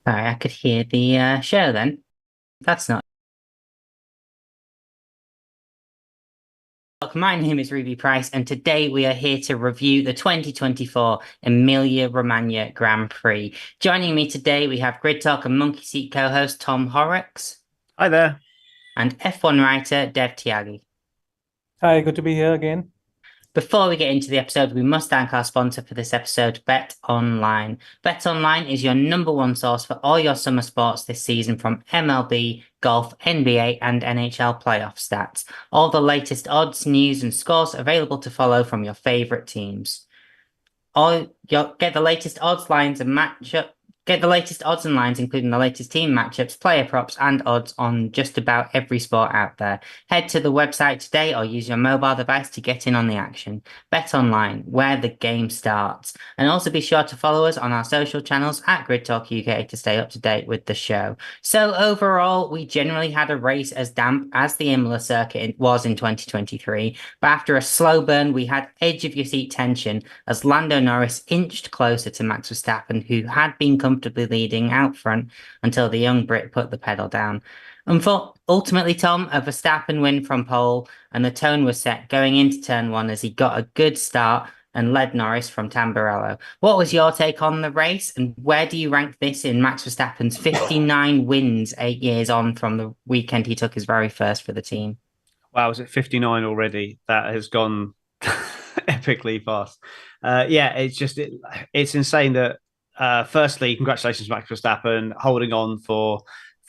Sorry, I could hear the show then. That's not. Look, my name is Ruby Price, and today we are here to review the 2024 Emilia-Romagna Grand Prix. Joining me today, we have Grid Talk and Monkey Seat co-host Tom Horrox. Hi there. And F1 writer Dev Tyagi. Hi, good to be here again. Before we get into the episode, we must thank our sponsor for this episode, Bet Online. Bet Online is your number one source for all your summer sports this season, from MLB, golf, NBA, and NHL playoff stats. All the latest odds, news, and scores available to follow from your favorite teams. Get the latest odds, lines, and matchup. Get the latest odds and lines, including the latest team matchups, player props, and odds on just about every sport out there. Head to the website today or use your mobile device to get in on the action. Bet Online, where the game starts. And also be sure to follow us on our social channels at Grid Talk UK to stay up to date with the show. So overall, we generally had a race as damp as the Imola circuit was in 2023. But after a slow burn, we had edge-of-your-seat tension as Lando Norris inched closer to Max Verstappen, who had been comfortably leading out front until the young Brit put the pedal down. Ultimately, Tom, a Verstappen win from pole, and the tone was set going into turn one as he got a good start and led Norris from Tamburello. What was your take on the race, and where do you rank this in Max Verstappen's 59 wins 8 years on from the weekend he took his very first for the team? Wow, is it 59 already? That has gone epically fast. It's insane that firstly, congratulations, Max Verstappen, holding on for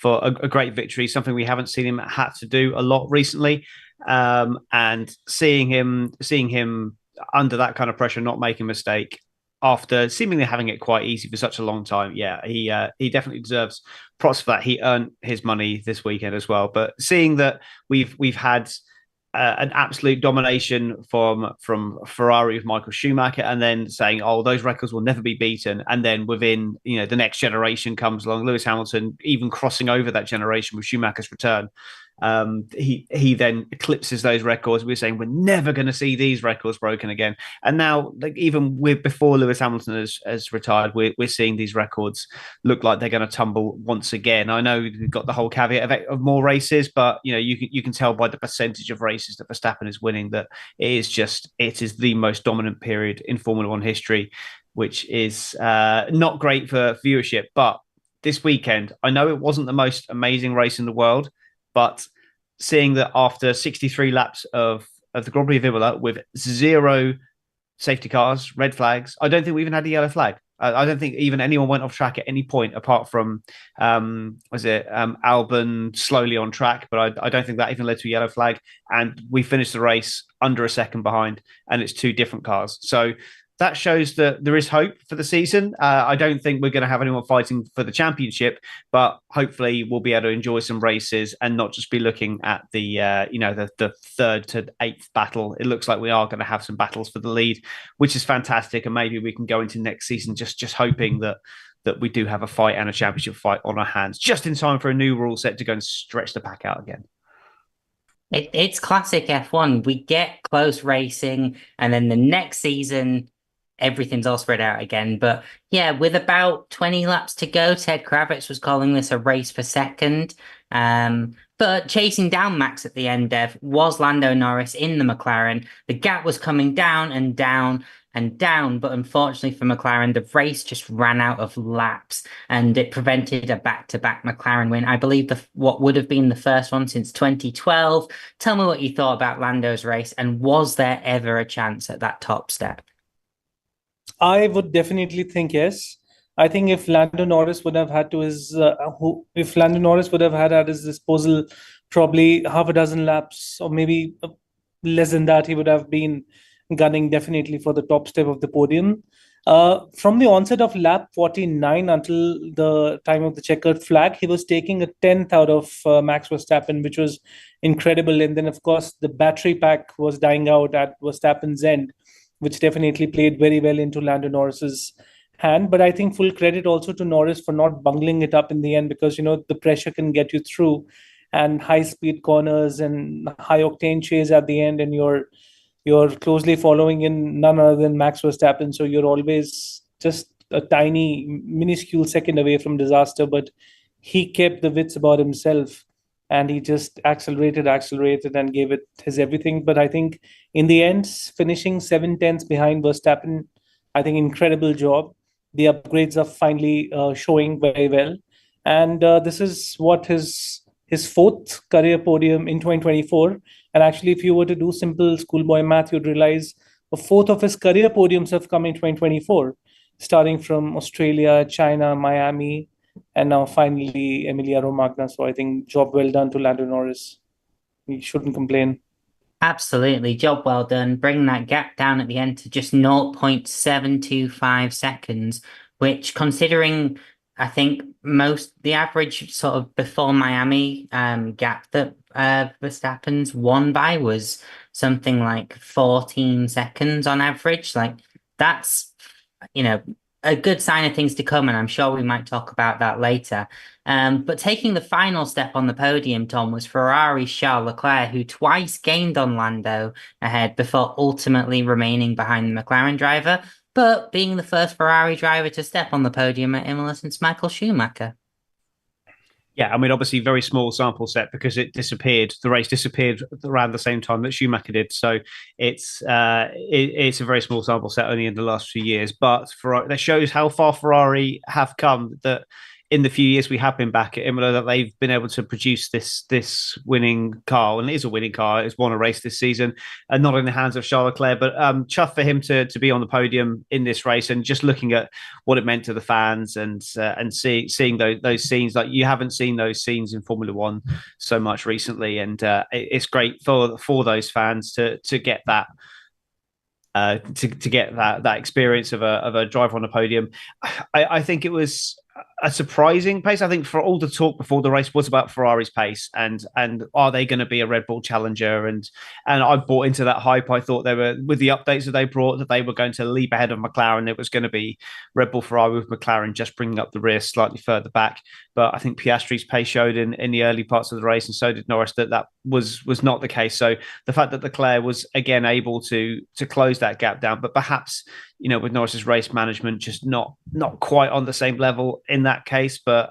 a great victory, something we haven't seen him had to do a lot recently, and seeing him under that kind of pressure, not making a mistake after seemingly having it quite easy for such a long time. Yeah, he definitely deserves props for that. He earned his money this weekend as well. But seeing that we've had an absolute domination from Ferrari with Michael Schumacher, and then saying, "Oh, those records will never be beaten," and then within the next generation comes along, Lewis Hamilton even crossing over that generation with Schumacher's return. He then eclipses those records. We're saying we're never going to see these records broken again, and now, like, even before Lewis Hamilton has retired, we're seeing these records look like they're going to tumble once again. I know we've got the whole caveat of more races, but you can tell by the percentage of races that Verstappen is winning that it is the most dominant period in Formula One history, which is not great for viewership. But this weekend, I know it wasn't the most amazing race in the world, but seeing that after 63 laps of the Grand Prix of Imola with 0 safety cars, red flags, I don't think we even had a yellow flag. I don't think even anyone went off track at any point apart from, Albon slowly on track, but I don't think that even led to a yellow flag. And we finished the race under a second behind, and it's 2 different cars. So that shows that there is hope for the season. I don't think we're going to have anyone fighting for the championship, but hopefully we'll be able to enjoy some races and not just be looking at the the third to eighth battle. It looks like we are going to have some battles for the lead, which is fantastic, and maybe we can go into next season just hoping that we do have a fight and a championship fight on our hands, just in time for a new rule set to go and stretch the pack out again. It's classic F1. We get close racing, and then the next season, everything's all spread out again. But yeah, with about 20 laps to go, Ted Kravitz was calling this a race for second. But chasing down Max at the end, Dev, was Lando Norris in the McLaren. The gap was coming down and down and down, but unfortunately for McLaren, the race just ran out of laps and it prevented a back-to-back McLaren win. I believe what would have been the first one since 2012. Tell me what you thought about Lando's race, and was there ever a chance at that top step? I would definitely think yes. I think if Lando Norris would have had at his disposal probably half a dozen laps, or maybe less than that, he would have been gunning definitely for the top step of the podium. From the onset of lap 49 until the time of the checkered flag, he was taking a 10th out of Max Verstappen, which was incredible. And then, of course, the battery pack was dying out at Verstappen's end, which definitely played very well into Lando Norris's hand. But I think full credit also to Norris for not bungling it up in the end, because, the pressure can get you through, and high-speed corners and high-octane chase at the end, and you're closely following in none other than Max Verstappen. So you're always just a tiny, minuscule second away from disaster. But he kept the wits about himself, and he just accelerated, and gave it his everything. But I think in the end, finishing 7/10 behind Verstappen, I think incredible job. The upgrades are finally showing very well. And this is what his fourth career podium in 2024. And actually, if you were to do simple schoolboy math, you'd realize a fourth of his career podiums have come in 2024, starting from Australia, China, Miami, and now finally Emilia Romagna. So I think job well done to Lando Norris. He shouldn't complain. Absolutely. Job well done. Bring that gap down at the end to just 0.725 seconds, which, considering I think the average sort of before Miami gap that Verstappen's won by was something like 14 seconds on average. Like, that's, a good sign of things to come, and I'm sure we might talk about that later. But taking the final step on the podium, Tom, was Ferrari's Charles Leclerc, who twice gained on Lando ahead before ultimately remaining behind the McLaren driver, but being the first Ferrari driver to step on the podium at Imola since Michael Schumacher. Yeah, I mean, obviously, very small sample set because it disappeared. The race disappeared around the same time that Schumacher did. So it's a very small sample set only in the last few years. But that shows how far Ferrari have come, that in the few years we have been back at Imola, that they've been able to produce this winning car, and it is a winning car. It's won a race this season, and not in the hands of Charles Leclerc, but chuff for him to be on the podium in this race, and just looking at what it meant to the fans, and seeing those scenes. Like, you haven't seen those scenes in Formula One so much recently, and it's great for those fans to get that. To get that experience of a driver on a podium. I think it was a surprising pace. I think for all the talk before the race was about Ferrari's pace and are they going to be a Red Bull challenger? And I bought into that hype. I thought they were, with the updates that they brought, that they were going to leap ahead of McLaren. It was going to be Red Bull Ferrari with McLaren just bringing up the rear slightly further back. But I think Piastri's pace showed in the early parts of the race, and so did Norris, that was not the case. So the fact that Leclerc was again able to close that gap down, but perhaps, with Norris's race management just not quite on the same level in that case, but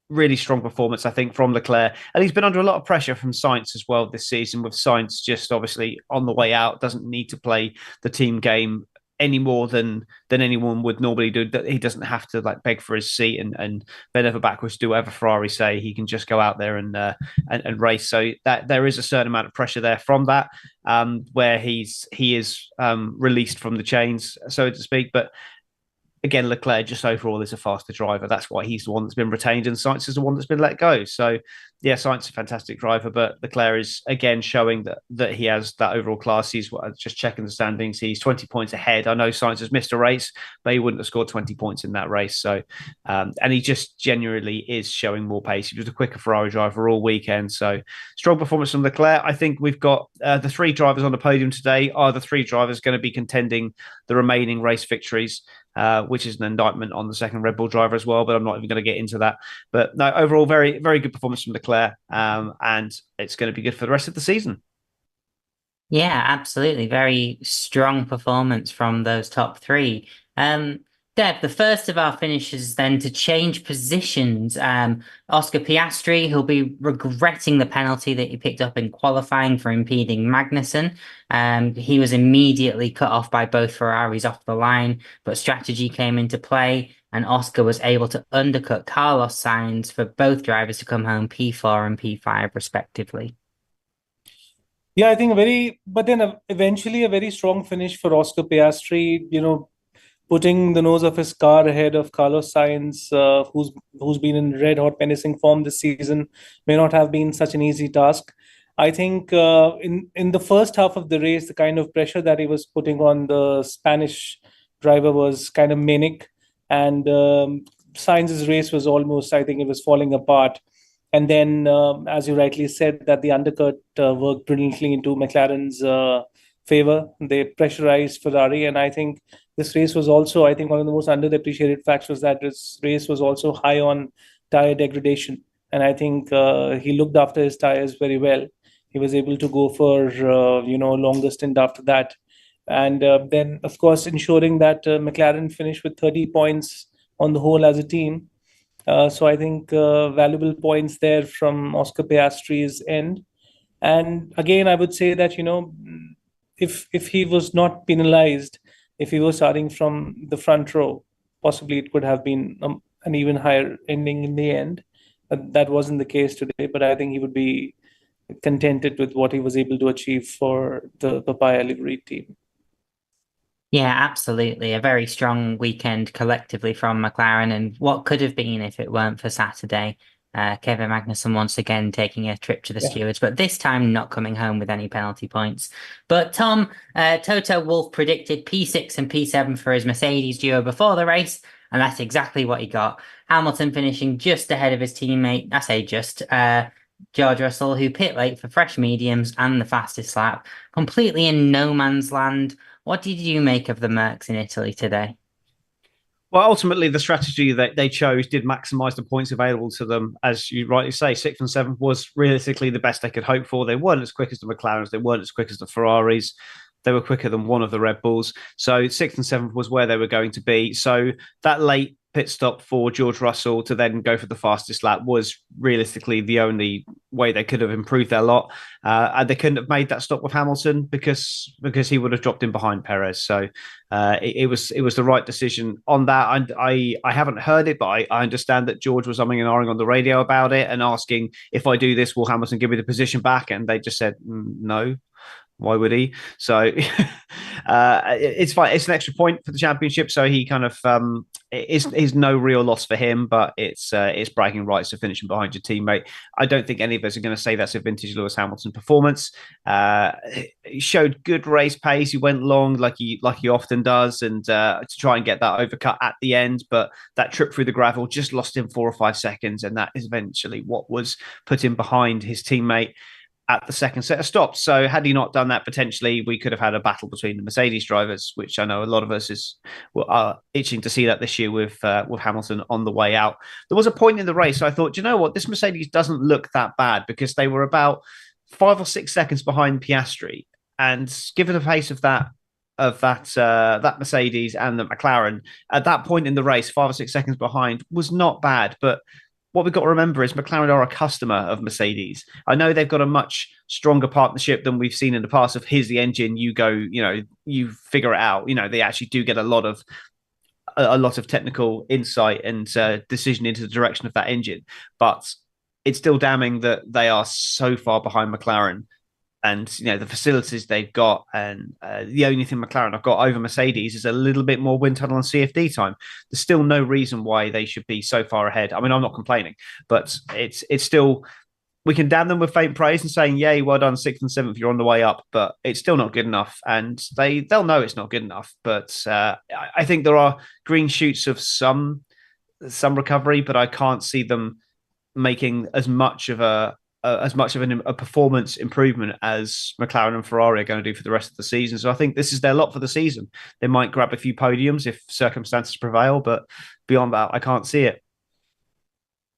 really strong performance, I think, from Leclerc. And he's been under a lot of pressure from Sainz as well this season, with Sainz just obviously on the way out, doesn't need to play the team game any more than anyone would normally do. He doesn't have to beg for his seat and bend over backwards, do whatever Ferrari say. He can just go out there and race. So that there is a certain amount of pressure there from that, where he is released from the chains, so to speak. But again, Leclerc just overall is a faster driver. That's why he's the one that's been retained, and Sainz is the one that's been let go. So yeah, Sainz is a fantastic driver, but Leclerc is again showing that he has that overall class. He's just checking the standings. He's 20 points ahead. I know Sainz has missed a race, but he wouldn't have scored 20 points in that race. So, and he just genuinely is showing more pace. He was a quicker Ferrari driver all weekend. So, strong performance from Leclerc. I think we've got the three drivers on the podium today. Are the three drivers going to be contending the remaining race victories? Which is an indictment on the second Red Bull driver as well, but I'm not even going to get into that. But no, overall, very, very good performance from Leclerc, and it's going to be good for the rest of the season. Yeah, absolutely. Very strong performance from those top three. Deb, the first of our finishers then to change positions. Oscar Piastri, who'll be regretting the penalty that he picked up in qualifying for impeding Magnussen. He was immediately cut off by both Ferraris off the line, but strategy came into play, and Oscar was able to undercut Carlos Sainz for both drivers to come home P4 and P5 respectively. Yeah, I think eventually a very strong finish for Oscar Piastri, putting the nose of his car ahead of Carlos Sainz, who's been in red hot menacing form this season, may not have been such an easy task. I think in the first half of the race, the kind of pressure that he was putting on the Spanish driver was kind of manic, and Sainz's race was almost, I think, it was falling apart. And then, as you rightly said, that the undercut worked brilliantly into McLaren's favor. They pressurized Ferrari, and I think this race was also, I think, one of the most underappreciated facts was that this race was also high on tire degradation. And I think he looked after his tires very well. He was able to go for, longer stint after that. And then, of course, ensuring that McLaren finished with 30 points on the whole as a team. So I think valuable points there from Oscar Piastri's end. And again, I would say that, if he was not penalized, if he was starting from the front row, possibly it could have been an even higher ending in the end. But that wasn't the case today. But I think he would be contented with what he was able to achieve for the Papaya livery team. Yeah, absolutely. A very strong weekend collectively from McLaren, and what could have been if it weren't for Saturday. Kevin Magnussen once again taking a trip to the stewards, but this time not coming home with any penalty points. But Tom, Toto Wolff predicted P6 and P7 for his Mercedes duo before the race, and that's exactly what he got. Hamilton finishing just ahead of his teammate, I say just, George Russell, who pit late for fresh mediums and the fastest lap, completely in no man's land. What did you make of the Mercs in Italy today? Well, ultimately, the strategy that they chose did maximise the points available to them. As you rightly say, sixth and seventh was realistically the best they could hope for. They weren't as quick as the McLarens. They weren't as quick as the Ferraris. They were quicker than one of the Red Bulls. So sixth and seventh was where they were going to be. So that late pit stop for George Russell to then go for the fastest lap was realistically the only way they could have improved their lot. And they couldn't have made that stop with Hamilton because he would have dropped in behind Perez. So it was the right decision on that. And I haven't heard it, but I understand that George was umming and ahhing on the radio about it and asking, if I do this, will Hamilton give me the position back? And they just said, no. Why would he? So it's fine. It's an extra point for the championship. So he kind of is no real loss for him, but it's bragging rights to finishing behind your teammate. I don't think any of us are going to say that's a vintage Lewis Hamilton performance. He showed good race pace. He went long like he often does, and to try and get that overcut at the end. But that trip through the gravel just lost him 4 or 5 seconds, and that is eventually what was put him behind his teammate at the second set of stops. So had he not done that, potentially we could have had a battle between the Mercedes drivers, which I know a lot of us are itching to see that this year with Hamilton on the way out. There was a point in the race I thought, do you know what, this Mercedes doesn't look that bad, because they were about 5 or 6 seconds behind Piastri, and given the pace of that Mercedes and the McLaren at that point in the race, 5 or 6 seconds behind was not bad. But what we've got to remember is McLaren are a customer of Mercedes. I know they've got a much stronger partnership than we've seen in the past of here's the engine, you go, you figure it out. They actually do get a lot of technical insight and decision into the direction of that engine. But it's still damning that they are so far behind McLaren. And the facilities they've got, and the only thing McLaren have got over Mercedes is a little bit more wind tunnel and CFD time. There's still no reason why they should be so far ahead. I mean, I'm not complaining, but it's still we can damn them with faint praise and saying, "Yay, well done, 6th and 7th, you're on the way up," but it's still not good enough, and they'll know it's not good enough. But I think there are green shoots of some recovery, but I can't see them making as much of a performance improvement as McLaren and Ferrari are going to do for the rest of the season. So I think this is their lot for the season. They might grab a few podiums if circumstances prevail, but beyond that, I can't see it.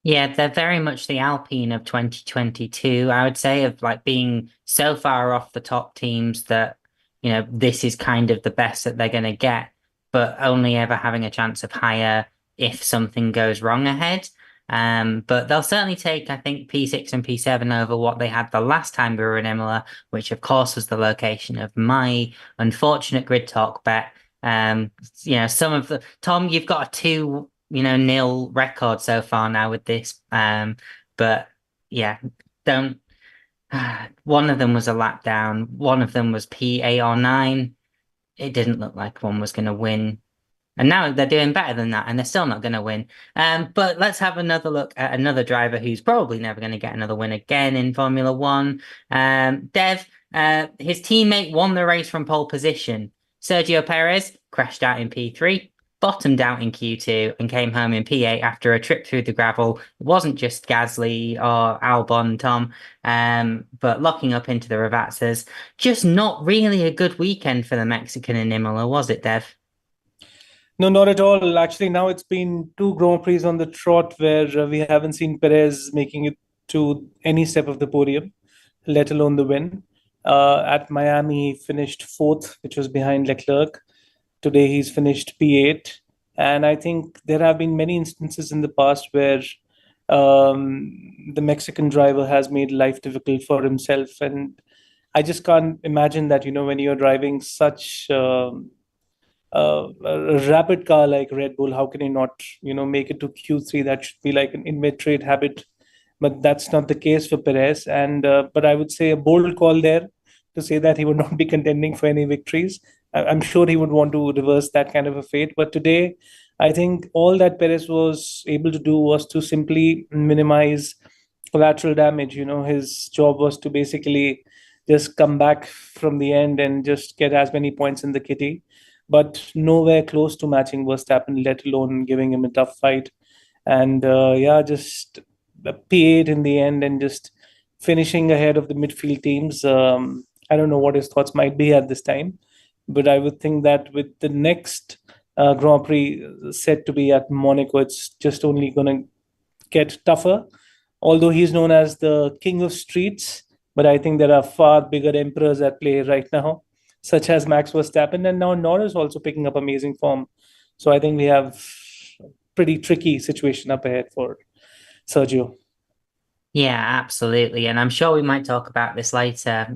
Yeah, they're very much the Alpine of 2022, I would say, of like being so far off the top teams that, this is kind of the best that they're going to get, but only ever having a chance of higher if something goes wrong ahead. But they'll certainly take, I think, P6 and P7 over what they had the last time we were in Imola, which of course was the location of my unfortunate grid talk bet. Some of the Tom, you've got a 2-0 record so far now with this. But yeah, don't. One of them was a lap down. One of them was P8 or 9. It didn't look like one was going to win. And now they're doing better than that, and they're still not going to win. But let's have another look at another driver who's probably never going to get another win again in Formula One. Dev, his teammate won the race from pole position. Sergio Perez crashed out in P3, bottomed out in Q2, and came home in P8 after a trip through the gravel. It wasn't just Gasly or Albon, Tom, but locking up into the Ravazzas. Just not really a good weekend for the Mexican in Imola, was it, Dev? No, not at all. Actually, now it's been 2 Grand Prix on the trot where we haven't seen Perez making it to any step of the podium, let alone the win. At Miami, he finished 4th, which was behind Leclerc. Today, he's finished P8. And I think there have been many instances in the past where the Mexican driver has made life difficult for himself. And I just can't imagine that, when you're driving such a rapid car like Red Bull, how can you not, make it to Q3? That should be like an inveterate habit, but that's not the case for Perez. And but I would say a bold call there to say that he would not be contending for any victories. I'm sure he would want to reverse that kind of a fate. But today, I think all that Perez was able to do was to simply minimize collateral damage. His job was to basically just come back from the end and just get as many points in the kitty, but nowhere close to matching Verstappen, let alone giving him a tough fight. And just a P8 in the end and just finishing ahead of the midfield teams. I don't know what his thoughts might be at this time, but I would think that with the next Grand Prix set to be at Monaco, it's just only going to get tougher. Although he's known as the king of streets, but I think there are far bigger emperors at play right now, such as Max Verstappen, and now Norris also picking up amazing form. So I think we have a pretty tricky situation up ahead for Sergio. Yeah, absolutely. And I'm sure we might talk about this later.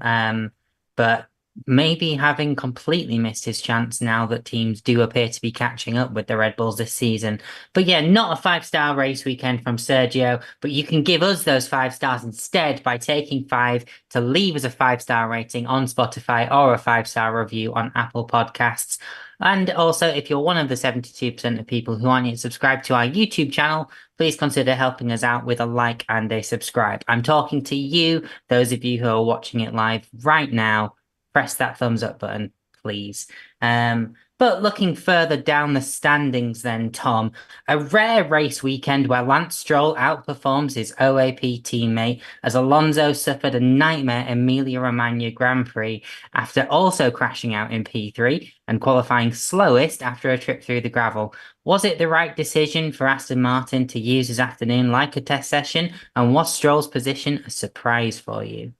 But maybe having completely missed his chance now that teams do appear to be catching up with the Red Bulls this season. But yeah, not a 5-star race weekend from Sergio, but you can give us those 5 stars instead by taking 5 to leave us a 5-star rating on Spotify or a 5-star review on Apple Podcasts. And also, if you're one of the 72% of people who aren't yet subscribed to our YouTube channel, please consider helping us out with a like and a subscribe. I'm talking to you, those of you who are watching it live right now. Press that thumbs up button, please. But looking further down the standings then, Tom, a rare race weekend where Lance Stroll outperforms his OAP teammate as Alonso suffered a nightmare Emilia-Romagna Grand Prix after also crashing out in P3 and qualifying slowest after a trip through the gravel. Was it the right decision for Aston Martin to use his afternoon like a test session? And was Stroll's position a surprise for you?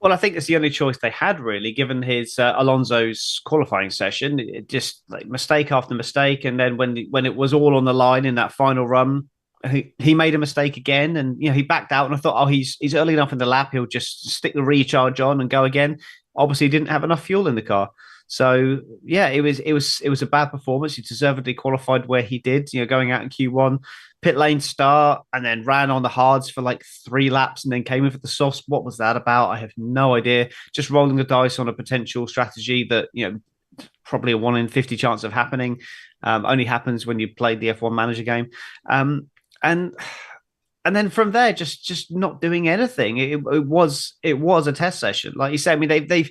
Well, I think it's the only choice they had, really, given his Alonso's qualifying session. It just like mistake after mistake, and then when it was all on the line in that final run, he made a mistake again, and he backed out. And I thought, oh, he's early enough in the lap; he'll just stick the recharge on and go again. Obviously, he didn't have enough fuel in the car, so yeah, it was a bad performance. He deservedly qualified where he did. Going out in Q1. Pit lane start and then ran on the hards for like 3 laps and then came in for the softs. What was that about? I have no idea. Just rolling the dice on a potential strategy that, probably a 1 in 50 chance of happening. Only happens when you play the F1 manager game. And then from there, just not doing anything. It was a test session, like you said. I mean, they've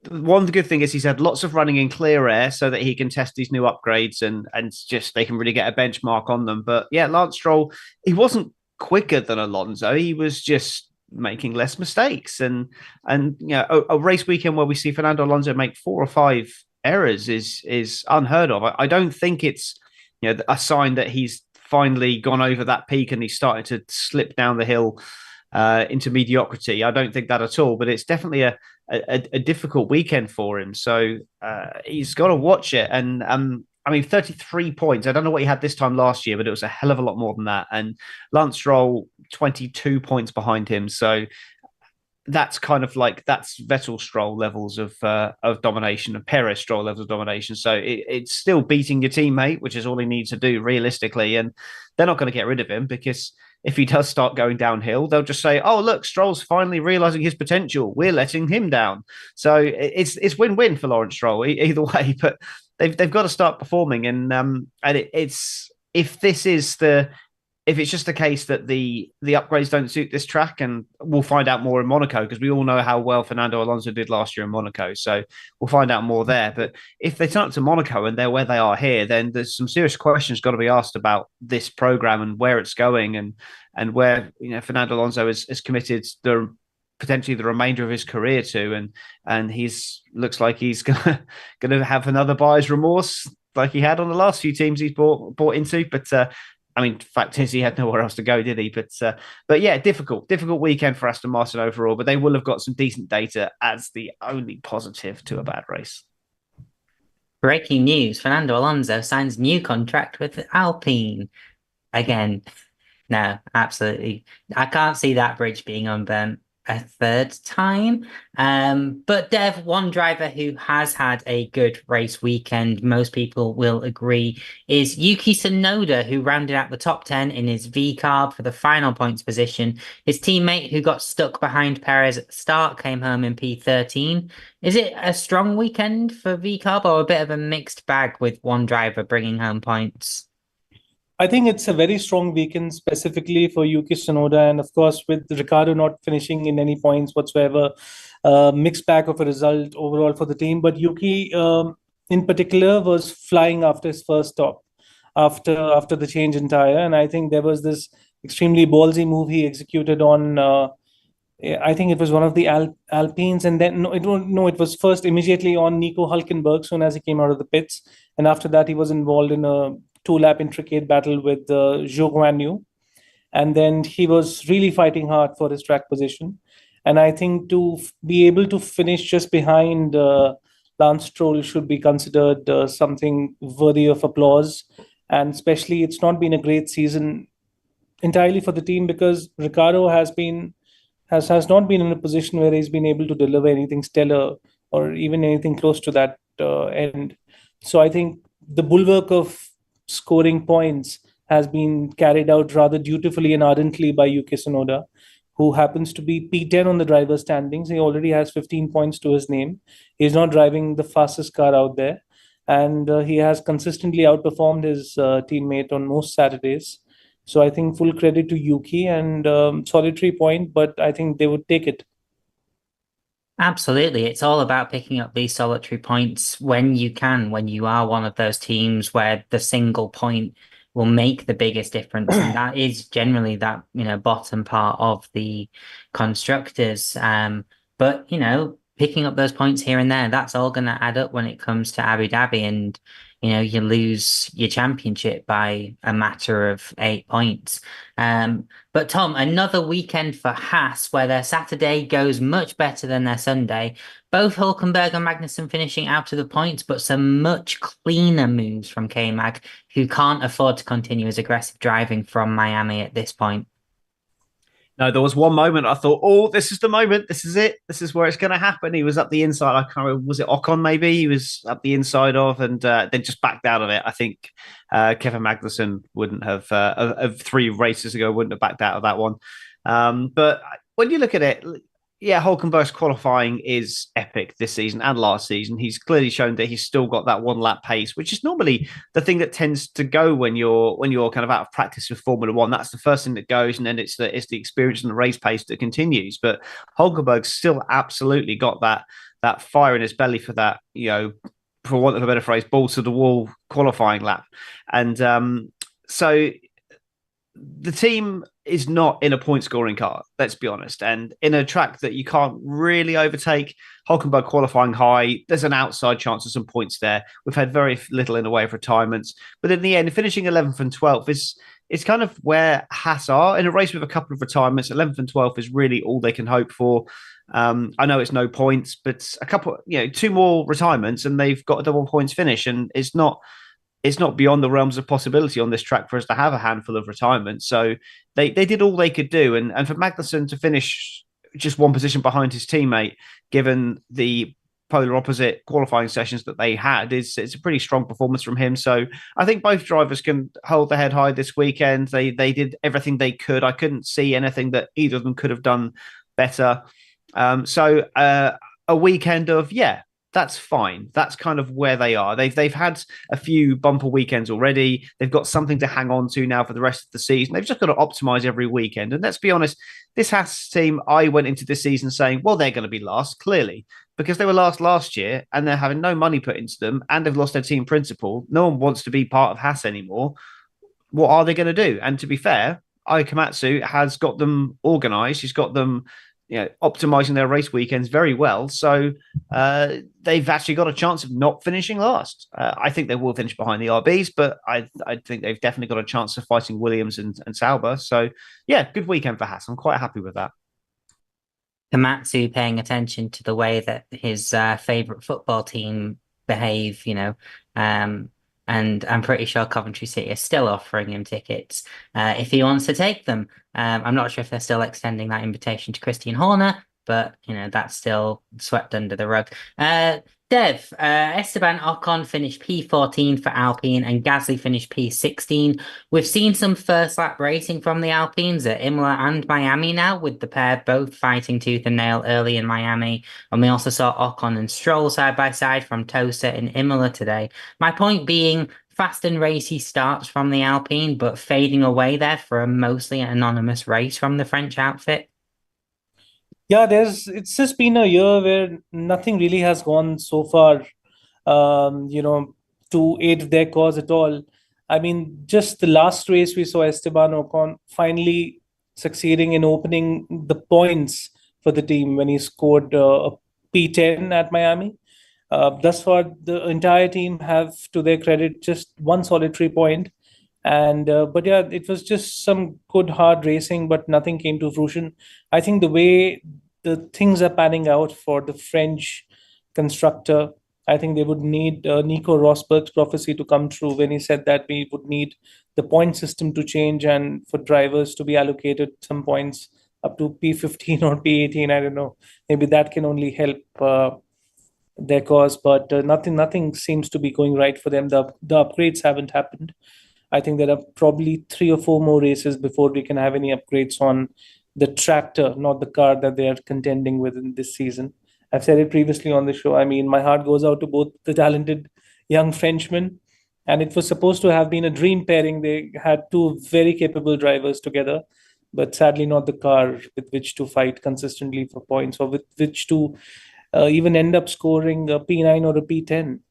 one good thing is he's had lots of running in clear air so that he can test these new upgrades and just they can really get a benchmark on them. But yeah, Lance Stroll, he wasn't quicker than Alonso. He was just making less mistakes. And a race weekend where we see Fernando Alonso make 4 or 5 errors is unheard of. I don't think it's a sign that he's finally gone over that peak and he's starting to slip down the hill into mediocrity. I don't think that at all, but it's definitely a difficult weekend for him. So he's got to watch it. And I mean, 33 points. I don't know what he had this time last year, but it was a hell of a lot more than that. And Lance Stroll, 22 points behind him. So that's kind of like that's Vettel Stroll levels of domination and Perez Stroll levels of domination. So it's still beating your teammate, which is all he needs to do realistically. And they're not going to get rid of him because if he does start going downhill, they'll just say, "Oh, look, Stroll's finally realizing his potential. We're letting him down." So it's win-win for Lawrence Stroll either way. But they've got to start performing, and it's if it's just the case that the upgrades don't suit this track, and we'll find out more in Monaco because we all know how well Fernando Alonso did last year in Monaco. So we'll find out more there. But if they turn up to Monaco and they're where they are here, then there's some serious questions got to be asked about this program and where it's going and where Fernando Alonso is committed potentially the remainder of his career to, and he's looks like he's gonna have another buyer's remorse like he had on the last few teams he's bought into. But I mean, fact is, he had nowhere else to go, did he? But yeah, difficult weekend for Aston Martin overall. But they will have got some decent data as the only positive to a bad race. Breaking news: Fernando Alonso signs new contract with Alpine. Again, no, absolutely, I can't see that bridge being unburnt a third time. But Dev, one driver who has had a good race weekend, most people will agree, is Yuki Tsunoda, who rounded out the top 10 in his V-carb for the final points position. His teammate, who got stuck behind Perez at the start, came home in P13. Is it a strong weekend for V-carb or a bit of a mixed bag with one driver bringing home points? I think it's a very strong weekend specifically for Yuki Tsunoda, and of course with Ricciardo not finishing in any points whatsoever, mixed bag of a result overall for the team. But Yuki, in particular, was flying after his first stop, after the change in tire, and I think there was this extremely ballsy move he executed on. I think it was one of the Alpines, and then it was first immediately on Nico Hulkenberg soon as he came out of the pits, and after that he was involved in a 2-lap intricate battle with Zhou Guanyu. And then he was really fighting hard for his track position. And I think to be able to finish just behind Lance Stroll should be considered something worthy of applause. And especially it's not been a great season entirely for the team because Ricciardo has not been in a position where he's been able to deliver anything stellar or even anything close to that end. So I think the bulwark of scoring points has been carried out rather dutifully and ardently by Yuki Tsunoda, who happens to be P10 on the driver's standings. He already has 15 points to his name. He's not driving the fastest car out there. And he has consistently outperformed his teammate on most Saturdays. So I think full credit to Yuki and solitary point, but I think they would take it. Absolutely. It's all about picking up these solitary points when you can, when you are one of those teams where the single point will make the biggest difference. And that is generally that, bottom part of the constructors. But, picking up those points here and there, that's all going to add up when it comes to Abu Dhabi. And, you lose your championship by a matter of 8 points. But Tom, another weekend for Haas where their Saturday goes much better than their Sunday. Both Hulkenberg and Magnussen finishing out of the points, but some much cleaner moves from K-Mag, who can't afford to continue his aggressive driving from Miami at this point. No, there was one moment I thought, oh, this is the moment. This is it. This is where it's going to happen. He was up the inside. I can't remember, was it Ocon maybe? He was up the inside of and then just backed out of it. I think Kevin Magnussen wouldn't have, of 3 races ago, wouldn't have backed out of that one. But when you look at it, yeah, Hulkenberg's qualifying is epic this season and last season. He's clearly shown that he's still got that one lap pace, which is normally the thing that tends to go when you're kind of out of practice with Formula One. That's the first thing that goes, and then it's the experience and the race pace that continues. But Hulkenberg's still absolutely got that fire in his belly for that, for want of a better phrase, ball to the wall qualifying lap, and so the team is not in a point scoring car, let's be honest. And in a track that you can't really overtake, Hulkenberg qualifying high, there's an outside chance of some points there. We've had very little in the way of retirements. But in the end, finishing 11th and 12th is kind of where Haas are. In a race with a couple of retirements, 11th and 12th is really all they can hope for. I know it's no points, but a couple, two more retirements and they've got a double points finish. And it's not beyond the realms of possibility on this track for us to have a handful of retirements. So they did all they could do. And for Magnussen to finish just one position behind his teammate, given the polar opposite qualifying sessions that they had, it's a pretty strong performance from him. So I think both drivers can hold their head high this weekend. They did everything they could. I couldn't see anything that either of them could have done better. So a weekend of, that's fine. That's kind of where they are. They've had a few bumper weekends already. They've got something to hang on to now for the rest of the season. They've just got to optimize every weekend. And let's be honest, this Haas team, I went into this season saying, well, they're going to be last, clearly, because they were last year and they're having no money put into them and they've lost their team principal. No one wants to be part of Haas anymore. What are they going to do? And to be fair, Ai Komatsu has got them organized. He's got them optimizing their race weekends very well. So they've actually got a chance of not finishing last. I think they will finish behind the RBs, but I think they've definitely got a chance of fighting Williams and Sauber. So yeah, good weekend for Haas. I'm quite happy with that. Komatsu paying attention to the way that his favorite football team behave, and I'm pretty sure Coventry City is still offering him tickets if he wants to take them. I'm not sure if they're still extending that invitation to Christian Horner, but that's still swept under the rug. Dev, Esteban Ocon finished P14 for Alpine and Gasly finished P16. We've seen some first lap racing from the Alpines at Imola and Miami now, with the pair both fighting tooth and nail early in Miami. And we also saw Ocon and Stroll side by side from Tosa in Imola today. My point being, fast and racy starts from the Alpine, but fading away there for a mostly anonymous race from the French outfit. Yeah, it's just been a year where nothing really has gone so far, to aid their cause at all. I mean, just the last race we saw Esteban Ocon finally succeeding in opening the points for the team when he scored a P10 at Miami. Thus far, the entire team have, to their credit, just one solitary point. And but yeah, it was just some good hard racing, but nothing came to fruition. I think the way the things are panning out for the French constructor, I think they would need Nico Rosberg's prophecy to come true when he said that we would need the point system to change and for drivers to be allocated some points up to P15 or P18. I don't know. Maybe that can only help their cause, but nothing seems to be going right for them. The upgrades haven't happened. I think there are probably 3 or 4 more races before we can have any upgrades on the tractor, not the car that they are contending with in this season. I've said it previously on the show. I mean, my heart goes out to both the talented young Frenchmen, and it was supposed to have been a dream pairing. They had 2 very capable drivers together, but sadly not the car with which to fight consistently for points or with which to even end up scoring a P9 or a P10.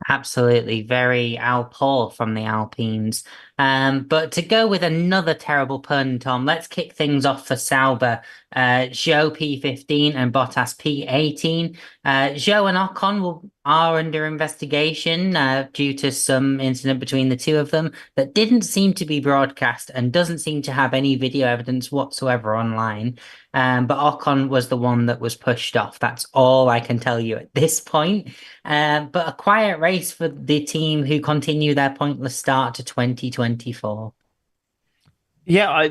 Absolutely, very Alpine from the Alpines. But to go with another terrible pun, Tom, let's kick things off for Sauber. Zhou P15 and Bottas P18. Zhou and Ocon are under investigation due to some incident between the two of them that didn't seem to be broadcast and doesn't seem to have any video evidence whatsoever online. But Ocon was the one that was pushed off. That's all I can tell you at this point. But a quiet race for the team who continue their pointless start to 2024. Yeah,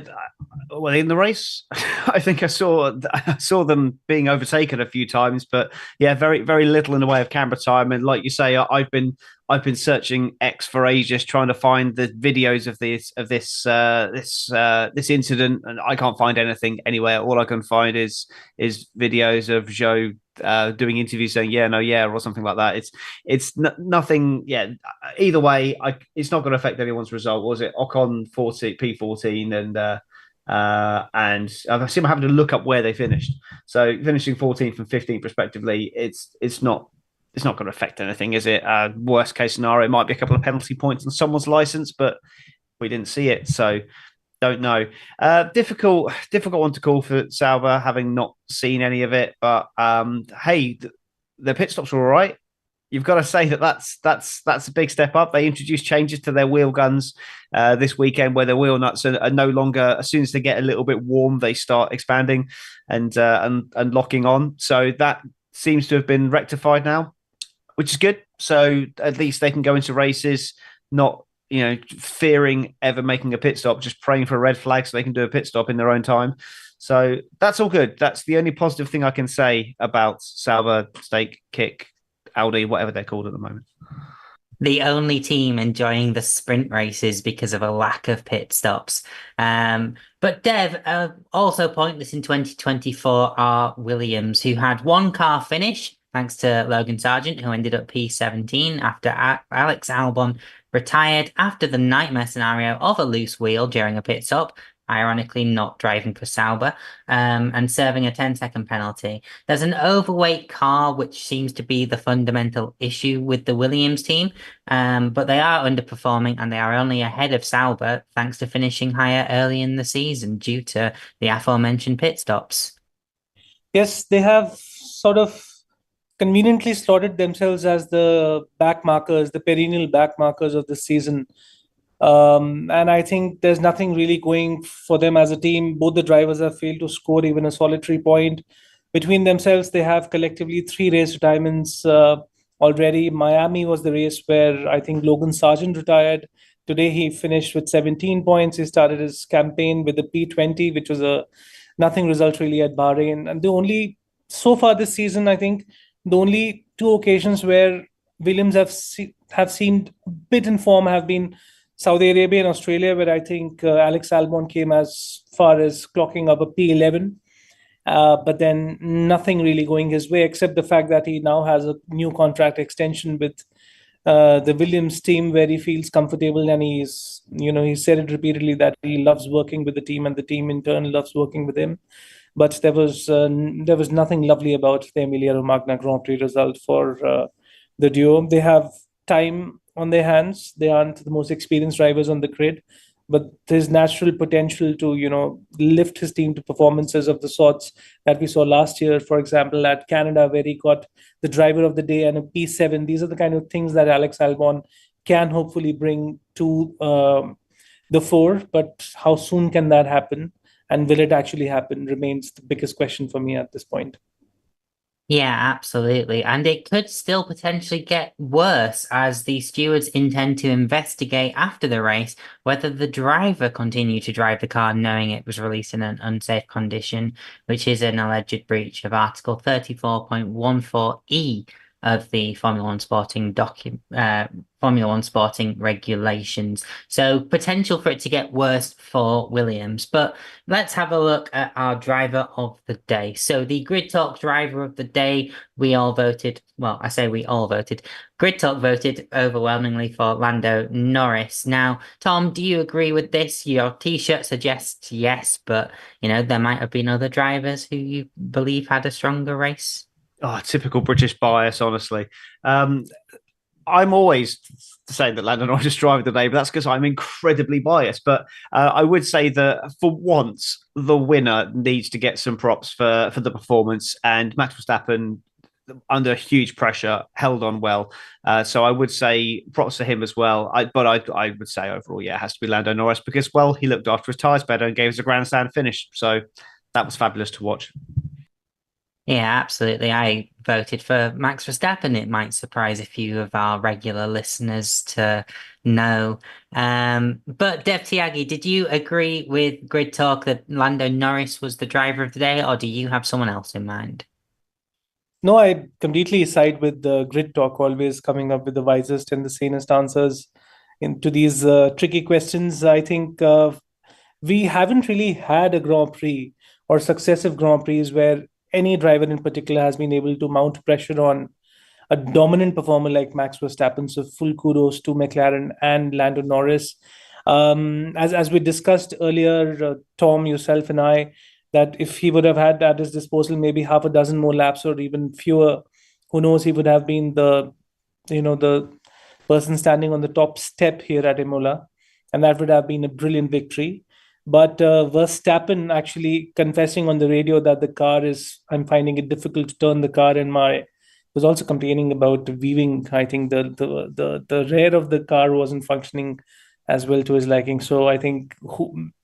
well, in the race, I think I saw them being overtaken a few times, but yeah, very very little in the way of camera time. And like you say, I've been I've been searching X for ages, trying to find the videos of this incident, and I can't find anything anywhere. All I can find is videos of Zhou doing interviews saying yeah, no, yeah, or something like that. Nothing. Yeah, either way, it's not going to affect anyone's result. Was it Ocon P14 and I've seen having to look up where they finished. So finishing 14th and 15th respectively, it's not going to affect anything, is it? Worst case scenario, it might be a couple of penalty points on someone's license, but we didn't see it, so don't know. Difficult one to call for Sauber, having not seen any of it. But hey, the pit stops were all right. You've got to say that's a big step up. They introduced changes to their wheel guns this weekend, where the wheel nuts are no longer. As soon as they get a little bit warm, they start expanding and locking on. So that seems to have been rectified now, which is good. So at least they can go into races not fearing ever making a pit stop, just praying for a red flag so they can do a pit stop in their own time. So that's all good. That's the only positive thing I can say about Sauber, Stake, Kick, Audi, whatever they're called at the moment. The only team enjoying the sprint races because of a lack of pit stops. But Dev, also pointless in 2024 are Williams, who had one car finish, thanks to Logan Sargent, who ended up P17 after Alex Albon retired after the nightmare scenario of a loose wheel during a pit stop, ironically not driving for Sauber, and serving a 10-second penalty. There's an overweight car, which seems to be the fundamental issue with the Williams team, but they are underperforming and they are only ahead of Sauber thanks to finishing higher early in the season due to the aforementioned pit stops. Yes, they have sort of conveniently slotted themselves as the backmarkers, the perennial backmarkers of the season. And I think there's nothing really going for them as a team. Both the drivers have failed to score even a solitary point. Between themselves, they have collectively 3 race retirements already. Miami was the race where I think Logan Sargent retired. Today, he finished with 17 points. He started his campaign with the P20, which was a nothing result really at Bahrain. And so far this season, I think the only 2 occasions where Williams have seemed a bit in form have been Saudi Arabia and Australia, where I think Alex Albon came as far as clocking up a P11. But then nothing really going his way, except the fact that he now has a new contract extension with the Williams team, where he feels comfortable, and he said it repeatedly that he loves working with the team, and the team in turn loves working with him. But there was nothing lovely about the Emilia Romagna Grand Prix result for the duo. They have time on their hands. They aren't the most experienced drivers on the grid, but there's natural potential to lift his team to performances of the sorts that we saw last year, for example, at Canada, where he got the driver of the day and a P7. These are the kind of things that Alex Albon can hopefully bring to the fore. But how soon can that happen? And will it actually happen remains the biggest question for me at this point. Yeah, absolutely. And it could still potentially get worse, as the stewards intend to investigate after the race whether the driver continued to drive the car knowing it was released in an unsafe condition, which is an alleged breach of Article 34.14E of the Formula One Sporting regulations. So potential for it to get worse for Williams. But let's have a look at our driver of the day. So the Grid Talk driver of the day, we all voted. Well, I say we all voted. Grid Talk voted overwhelmingly for Lando Norris. Now, Tom, do you agree with this? Your T-shirt suggests yes, but there might have been other drivers who you believe had a stronger race. Oh, typical British bias, honestly. I'm always saying that Lando Norris is driving today, but that's because I'm incredibly biased. But I would say that for once, the winner needs to get some props for the performance. And Max Verstappen, under huge pressure, held on well. So I would say props to him as well. But I would say overall, yeah, it has to be Lando Norris because, well, he looked after his tyres better and gave us a grandstand finish. So that was fabulous to watch. Yeah, absolutely. I voted for Max Verstappen. It might surprise a few of our regular listeners to know. But Dev Tyagi, did you agree with Grid Talk that Lando Norris was the driver of the day, or do you have someone else in mind? No, I completely side with the grid talk, always coming up with the wisest and the sanest answers into these tricky questions. I think we haven't really had a Grand Prix or successive Grand Prix where any driver in particular has been able to mount pressure on a dominant performer like Max Verstappen. So full kudos to McLaren and Lando Norris. As we discussed earlier, Tom, yourself, and I, that if he would have had at his disposal maybe half a dozen more laps or even fewer, who knows, he would have been the person standing on the top step here at Imola, and that would have been a brilliant victory. But Verstappen actually confessing on the radio that the car is, I'm finding it difficult to turn the car, and my was also complaining about weaving. I think the rear of the car wasn't functioning as well to his liking. So I think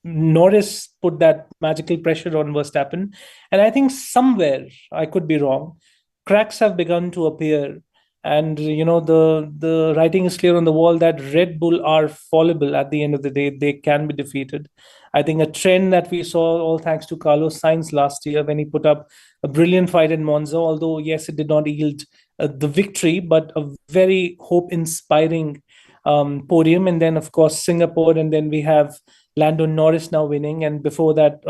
Norris put that magical pressure on Verstappen, and I think somewhere, I could be wrong, cracks have begun to appear, and the writing is clear on the wall that Red Bull are fallible. At the end of the day, they can be defeated. I think a trend that we saw, all thanks to Carlos Sainz last year when he put up a brilliant fight in Monza, although yes, it did not yield the victory, but a very hope inspiring podium. And then of course Singapore, and then we have Lando Norris now winning, and before that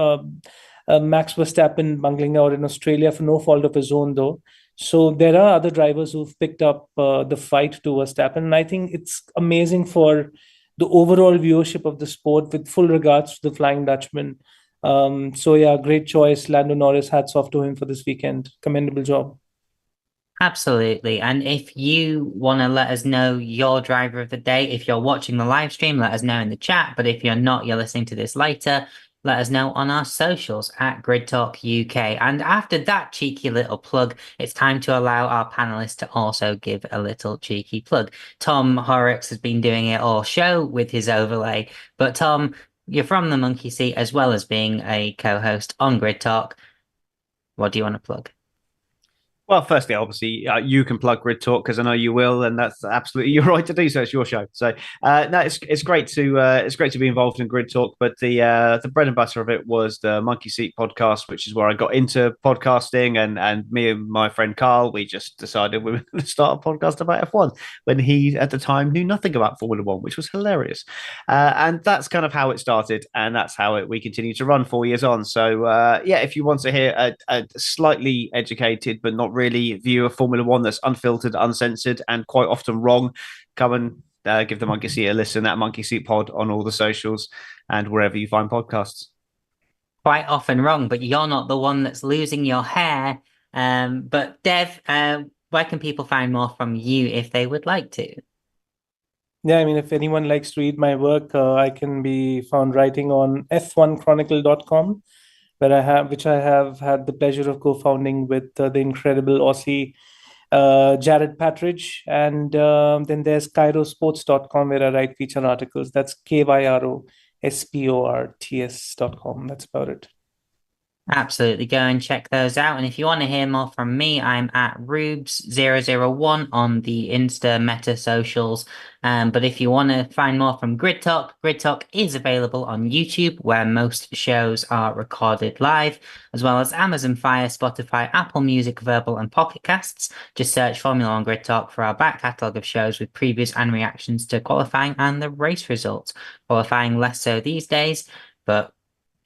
Max Verstappen bungling out in Australia for no fault of his own, though. So there are other drivers who've picked up the fight to Verstappen. And I think it's amazing for the overall viewership of the sport, with full regards to the Flying Dutchman. So yeah, great choice. Lando Norris, hats off to him for this weekend. Commendable job. Absolutely. And if you want to let us know your driver of the day, if you're watching the live stream, let us know in the chat. But if you're not, you're listening to this later, let us know on our socials at Grid Talk UK. And after that cheeky little plug, it's time to allow our panelists to also give a little cheeky plug. Tom Horrox has been doing it all show with his overlay. But Tom, you're from the monkey seat as well as being a co-host on Grid Talk. What do you want to plug? Well, firstly, obviously, you can plug Grid Talk because I know you will, and that's absolutely your right to do so. It's your show, so no, it's great to be involved in Grid Talk. But the bread and butter of it was the Monkey Seat podcast, which is where I got into podcasting, and me and my friend Carl, we just decided we were going to start a podcast about F1 when he at the time knew nothing about Formula One, which was hilarious, and that's kind of how it started, and that's how we continue to run 4 years on. So yeah, if you want to hear a slightly educated but not really view of Formula One that's unfiltered, uncensored, and quite often wrong, come and give the Monkey Seat a listen at Monkey Seat Pod on all the socials and wherever you find podcasts. Quite often wrong, but you're not the one that's losing your hair. But Dev, where can people find more from you if they would like to? Yeah, I mean, if anyone likes to read my work, I can be found writing on f1chronicle.com, which I have had the pleasure of co-founding with the incredible Aussie Jared Patridge. And then there's kairosports.com, where I write feature articles. That's KYROSPORTS.com. That's about it. Absolutely, go and check those out. And if you want to hear more from me, I'm at Rubes001 on the Insta Meta socials. But if you want to find more from Grid Talk is available on YouTube, where most shows are recorded live, as well as Amazon Fire, Spotify, Apple Music, Verbal, and Pocket Casts. Just search Formula One Grid Talk for our back catalogue of shows with previews and reactions to qualifying and the race results. Qualifying less so these days, but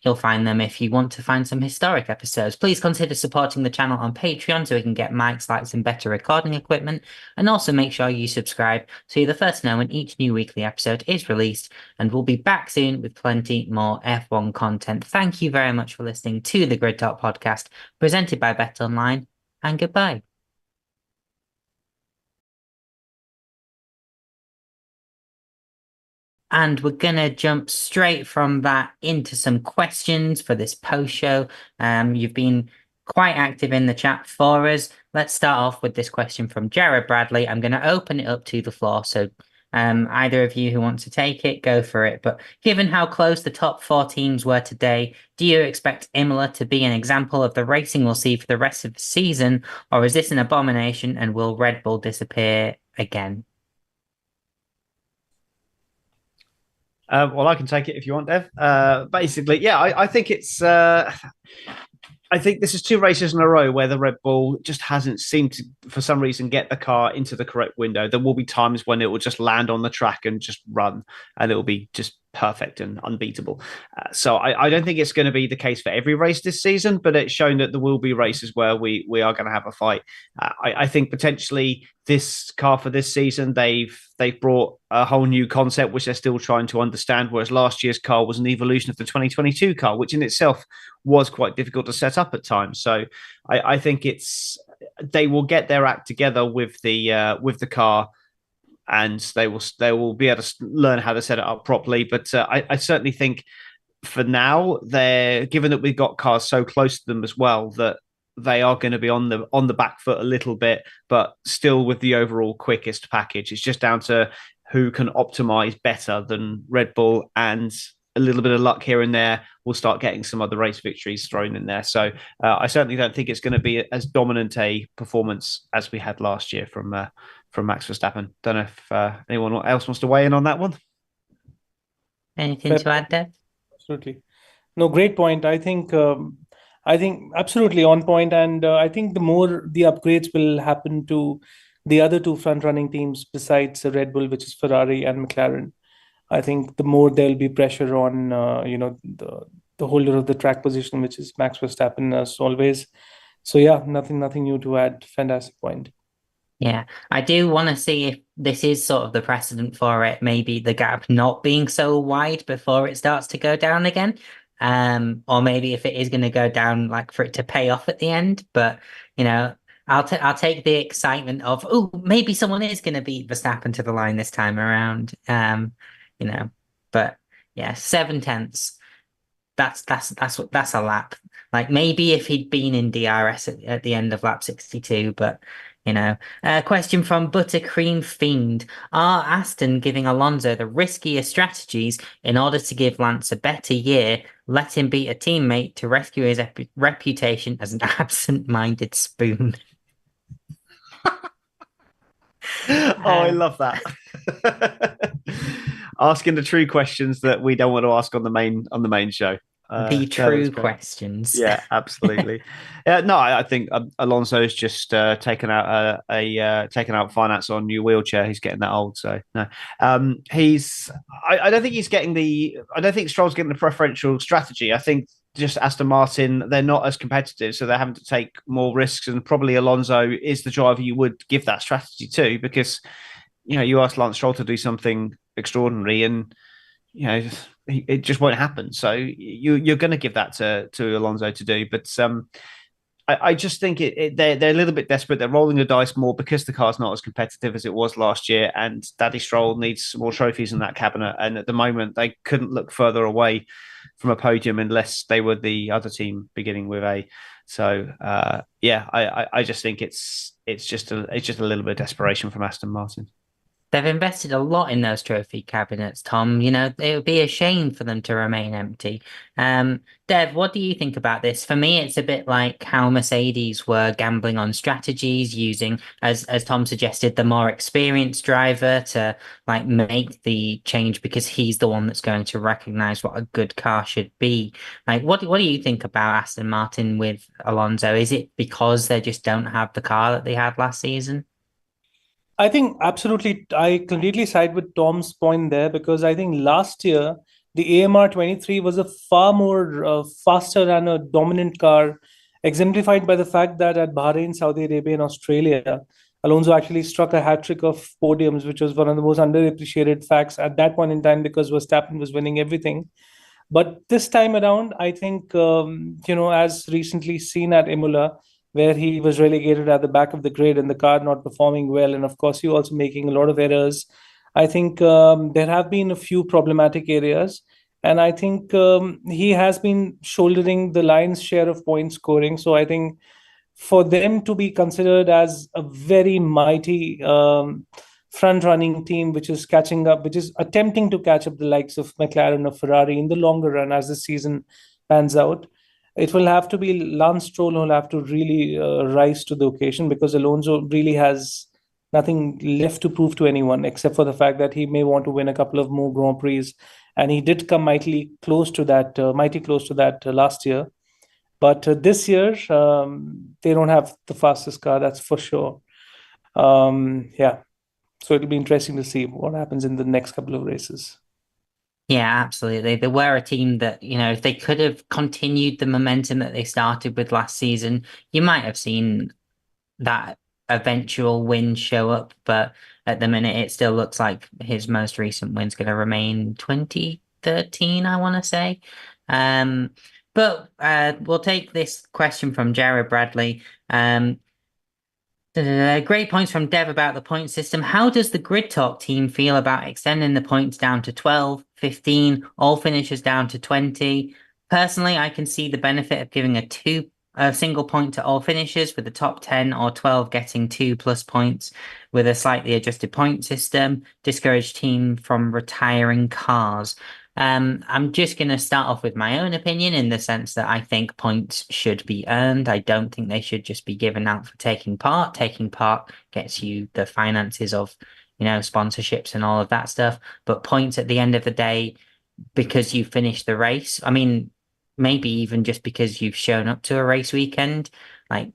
you'll find them if you want to find some historic episodes. Please consider supporting the channel on Patreon so we can get mics, lights, and better recording equipment. And also make sure you subscribe so you're the first to know when each new weekly episode is released. And we'll be back soon with plenty more F1 content. Thank you very much for listening to the Grid Talk podcast, presented by Bet Online, and goodbye. And we're going to jump straight from that into some questions for this post show. You've been quite active in the chat for us. Let's start off with this question from Jared Bradley. I'm going to open it up to the floor. So either of you who want to take it, go for it. But given how close the top 4 teams were today, do you expect Imola to be an example of the racing we'll see for the rest of the season? Or is this an abomination and will Red Bull disappear again? Well, I can take it if you want, Dev. Basically, yeah, I think it's. I I think this is 2 races in a row where the Red Bull just hasn't seemed to, for some reason, get the car into the correct window. There will be times when it will just land on the track and just run, and it will be just perfect and unbeatable. So I don't think it's going to be the case for every race this season, but it's shown that there will be races where we are going to have a fight. I think potentially this car for this season, they've brought a whole new concept which they're still trying to understand, whereas last year's car was an evolution of the 2022 car, which in itself was quite difficult to set up at times. So I think they will get their act together with the car, and they will be able to learn how to set it up properly. But I certainly think for now, given that we've got cars so close to them as well, that they are going to be on the back foot a little bit, but still with the overall quickest package. It's just down to who can optimize better than Red Bull, and a little bit of luck here and there, we'll start getting some other race victories thrown in there. So I certainly don't think it's going to be as dominant a performance as we had last year from Max Verstappen. Don't know if anyone else wants to weigh in on that one. Anything to add, Deb? Absolutely. No, great point. I think absolutely on point, and I think the more the upgrades will happen to the other 2 front-running teams besides Red Bull, which is Ferrari and McLaren, I think the more there'll be pressure on the holder of the track position, which is Max Verstappen, as always. So yeah, nothing new to add. Fantastic point. Yeah, I do want to see if this is sort of the precedent for it. Maybe the gap not being so wide before it starts to go down again. Or maybe if it is going to go down, like for it to pay off at the end. But I'll take the excitement of, oh, maybe someone is going to beat Verstappen to the line this time around. But yeah, 7/10. That's a lap. Like maybe if he'd been in DRS at the end of lap 62, but a question from Buttercream Fiend. Are Aston giving Alonso the riskier strategies in order to give Lance a better year? Let him beat a teammate to rescue his reputation as an absent-minded spoon. I love that. Asking the true questions that we don't want to ask on the main show. The true questions. Yeah, absolutely. No, I think Alonso's just taken out finance on new wheelchair. He's getting that old, so no. I don't think he's getting I don't think Stroll's getting the preferential strategy. I think just Aston Martin, they're not as competitive, so they're having to take more risks, and probably Alonso is the driver you would give that strategy to, because you ask Lance Stroll to do something extraordinary, and it just won't happen. So you're going to give that to Alonso to do. But I just think they're a little bit desperate. They're rolling the dice more because the car's not as competitive as it was last year, and Daddy Stroll needs more trophies in that cabinet. And at the moment, they couldn't look further away from a podium unless they were the other team beginning with A. So I just think it's just a little bit of desperation from Aston Martin. They've invested a lot in those trophy cabinets, Tom. It would be a shame for them to remain empty. Dev, what do you think about this? For me, it's a bit like how Mercedes were gambling on strategies, using, as Tom suggested, the more experienced driver to make the change because he's the one that's going to recognize what a good car should be. What do you think about Aston Martin with Alonso? Is it because they just don't have the car that they had last season? I think absolutely. I completely side with Tom's point there, because I think last year the AMR 23 was a far more faster and a dominant car, exemplified by the fact that at Bahrain, Saudi Arabia, and Australia, Alonso actually struck a hat-trick of podiums, which was one of the most underappreciated facts at that point in time, because Verstappen was winning everything. But this time around, I think, as recently seen at Imola, where he was relegated at the back of the grid and the car not performing well, and of course, he also making a lot of errors. I think there have been a few problematic areas, and I think he has been shouldering the lion's share of point scoring. So I think for them to be considered as a very mighty front-running team, which is catching up, which is attempting to catch up the likes of McLaren or Ferrari in the longer run as the season pans out, it will have to be Lance Stroll who will have to really rise to the occasion, because Alonso really has nothing left to prove to anyone, except for the fact that he may want to win a couple of more Grand Prix. And he did come mighty close to that last year. But this year, they don't have the fastest car, that's for sure. Yeah, so it'll be interesting to see what happens in the next couple of races. Yeah, absolutely. They were a team that, if they could have continued the momentum that they started with last season, you might have seen that eventual win show up. But at the minute, it still looks like his most recent win's going to remain 2013, I want to say. But we'll take this question from Jared Bradley. Great points from Dev about the point system. How does the Grid Talk team feel about extending the points down to 12, 15, all finishers down to 20? Personally, I can see the benefit of giving a single point to all finishers, with the top 10 or 12 getting 2+ points with a slightly adjusted point system. Discourage team from retiring cars. I'm just going to start off with my own opinion, in the sense that I think points should be earned. I don't think they should just be given out for taking part. Taking part gets you the finances of, sponsorships and all of that stuff. But points at the end of the day, because you finished the race, I mean, maybe even just because you've shown up to a race weekend, like,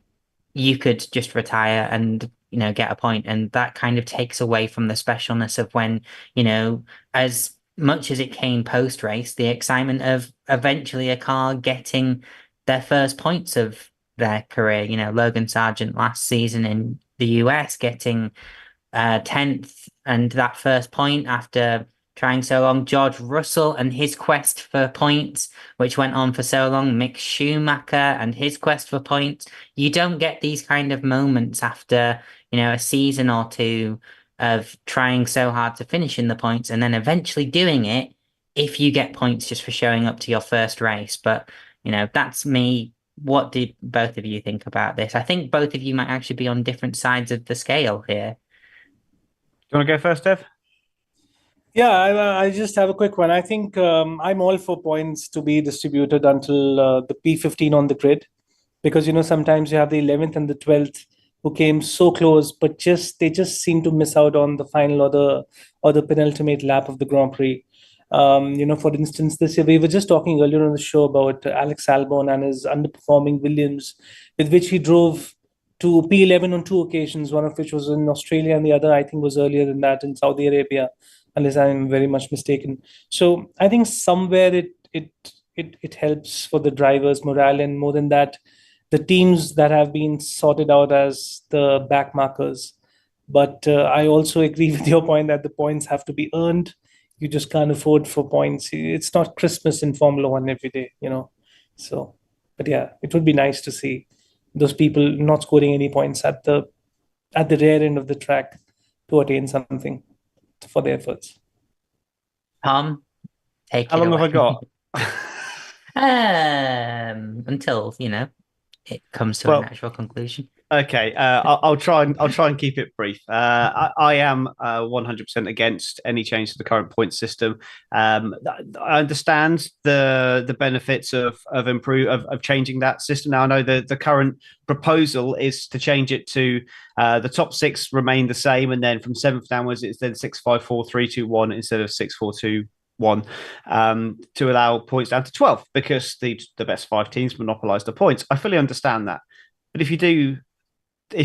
you could just retire and, get a point. And that kind of takes away from the specialness of when, as much as it came post-race, the excitement of eventually a car getting their first points of their career. Logan Sargent last season in the US getting 10th and that first point after trying so long. George Russell and his quest for points, which went on for so long. Mick Schumacher and his quest for points. You don't get these kind of moments after, a season or two of trying so hard to finish in the points and then eventually doing it if you get points just for showing up to your first race. But, that's me. What did both of you think about this? I think both of you might actually be on different sides of the scale here. Do you want to go first, Dev? Yeah, I just have a quick one. I think I'm all for points to be distributed until the P15 on the grid, because sometimes you have the 11th and the 12th who came so close, but they just seem to miss out on the final or the penultimate lap of the Grand Prix. For instance, this year we were just talking earlier on the show about Alex Albon and his underperforming Williams, with which he drove to P11 on two occasions, one of which was in Australia and the other, I think, was earlier than that in Saudi Arabia, unless I'm very much mistaken. So I think somewhere it helps for the drivers' morale, and more than that, the teams that have been sorted out as the back markers. But I also agree with your point that the points have to be earned. You just can't afford for points. It's not Christmas in Formula One every day, So, but yeah, it would be nice to see those people not scoring any points at the rear end of the track to attain something for their efforts. Tom, take How it long away. have I got? Until, it comes to a natural conclusion. Okay, I'll try and keep it brief. I am 100% against any change to the current point system. I understand the benefits of changing that system. Now I know the current proposal is to change it to the top six remain the same, and then from seventh downwards it's then 6, 5, 4, 3, 2, 1 instead of 6, 4, 2, 1 to allow points down to 12, because the best 5 teams monopolize the points. I fully understand that, but if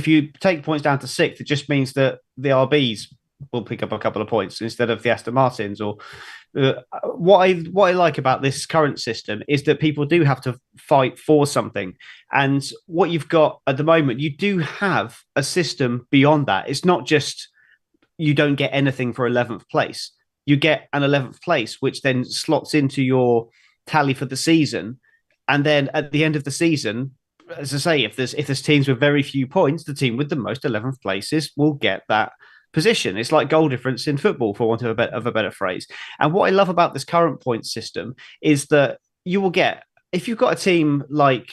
you take points down to 6, it just means that the RBs will pick up a couple of points instead of the Aston Martins. Or what I like about this current system is that people do have to fight for something. And what you've got at the moment, you do have a system beyond that. It's not just you don't get anything for 11th place. You get an 11th place, which then slots into your tally for the season. And then at the end of the season, as I say, if there's teams with very few points, the team with the most 11th places will get that position. It's like goal difference in football, for want of a better phrase. And what I love about this current point system is that you will get, if you've got a team like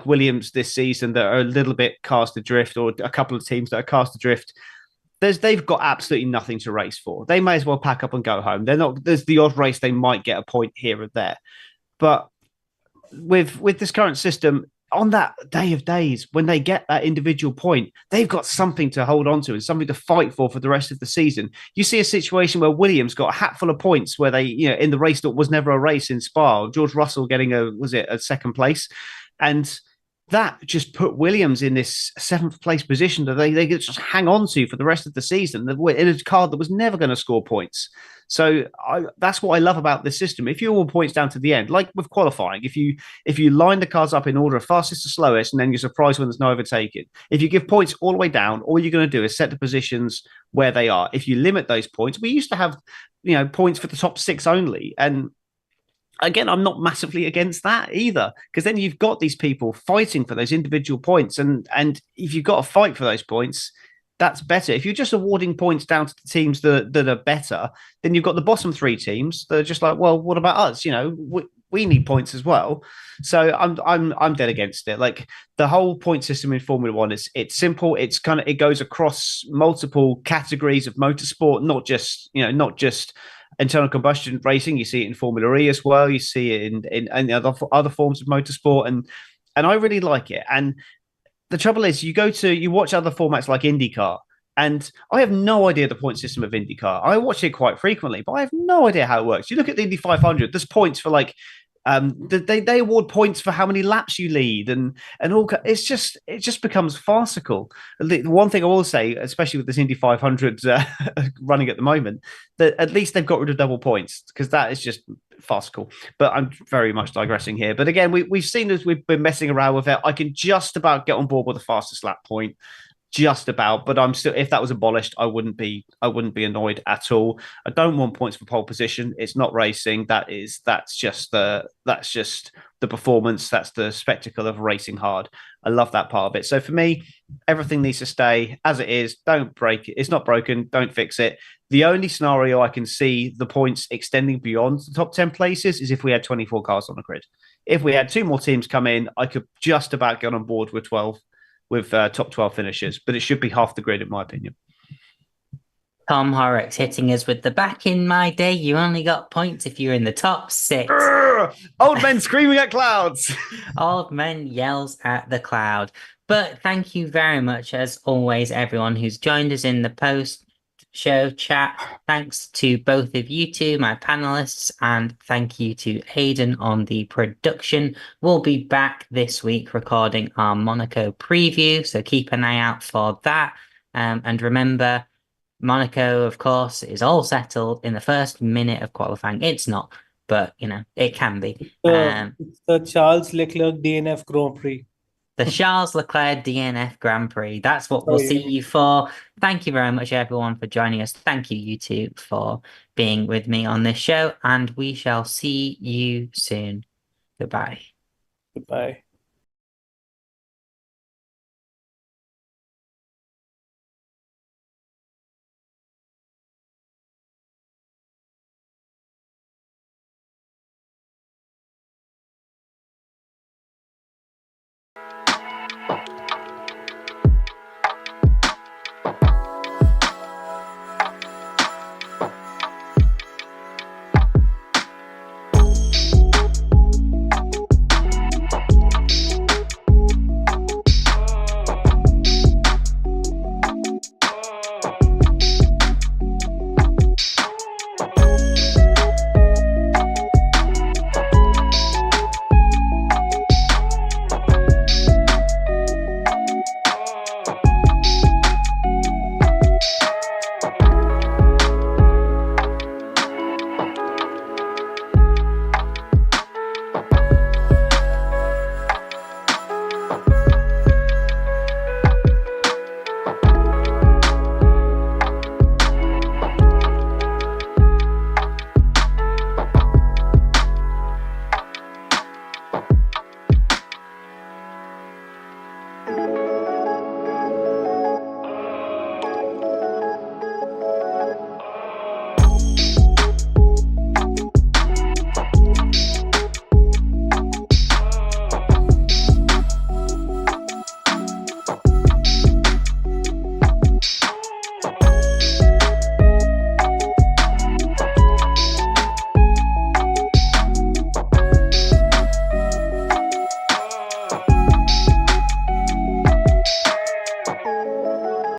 Williams this season that are a little bit cast adrift, or a couple of teams that are cast adrift, they've got absolutely nothing to race for. They may as well pack up and go home. There's the odd race they might get a point here or there, but with this current system, on that day of days, when they get that individual point, they've got something to hold on to and something to fight for the rest of the season. You see a situation where Williams got a hatful of points where they, in the race that was never a race in Spa, George Russell getting a second place. And that just put Williams in this 7th place position that they could just hang on to for the rest of the season in a car that was never going to score points. So that's what I love about this system. If you want points down to the end, like with qualifying, if you line the cars up in order of fastest to slowest, and then you're surprised when there's no overtaking. If you give points all the way down, all you're going to do is set the positions where they are. If you limit those points, we used to have points for the top 6 only, and again, I'm not massively against that either, because then you've got these people fighting for those individual points, and if you've got to fight for those points, that's better. If you're just awarding points down to the teams that are better, then you've got the bottom 3 teams that are just like, well, what about us? We need points as well. So I'm dead against it. Like, the whole point system in Formula One it's simple. It goes across multiple categories of motorsport, not just internal combustion racing. You see it in Formula E as well. You see it in other forms of motorsport, and I really like it. And the trouble is, you watch other formats like IndyCar, and I have no idea the point system of IndyCar. I watch it quite frequently, but I have no idea how it works. You look at the Indy 500. There's points for they award points for how many laps you lead, and all. It just becomes farcical. The one thing I will say, especially with this Indy 500 running at the moment, that at least they've got rid of double points, because that is just farcical. But I'm very much digressing here. But again, we've seen as we've been messing around with it. I can just about get on board with the fastest lap point. Just about, but I'm still. If that was abolished, I wouldn't be annoyed at all. I don't want points for pole position. It's not racing. That's just the performance. That's the spectacle of racing hard. I love that part of it. So for me, everything needs to stay as it is. Don't break it. It's not broken. Don't fix it. The only scenario I can see the points extending beyond the top 10 places is if we had 24 cars on the grid. If we had 2 more teams come in, I could just about get on board with 12. With top 12 finishes, but it should be half the grid, in my opinion. Tom Horrocks hitting us with the back in my day. You only got points if you're in the top 6. Old men screaming at clouds. Old men yells at the cloud. But thank you very much, as always, everyone who's joined us in the post-show chat. Thanks to both of you two, my panelists, and thank you to Aidan on the production. We'll be back this week recording our Monaco preview, so keep an eye out for that. And remember, Monaco, of course, is all settled in the first minute of qualifying. It's not, but, it can be. It's the Charles Leclerc DNF Grand Prix. The Charles Leclerc DNF Grand Prix. That's what we'll see you for. Thank you very much, everyone, for joining us. Thank you, you two, for being with me on this show. And we shall see you soon. Goodbye. Goodbye.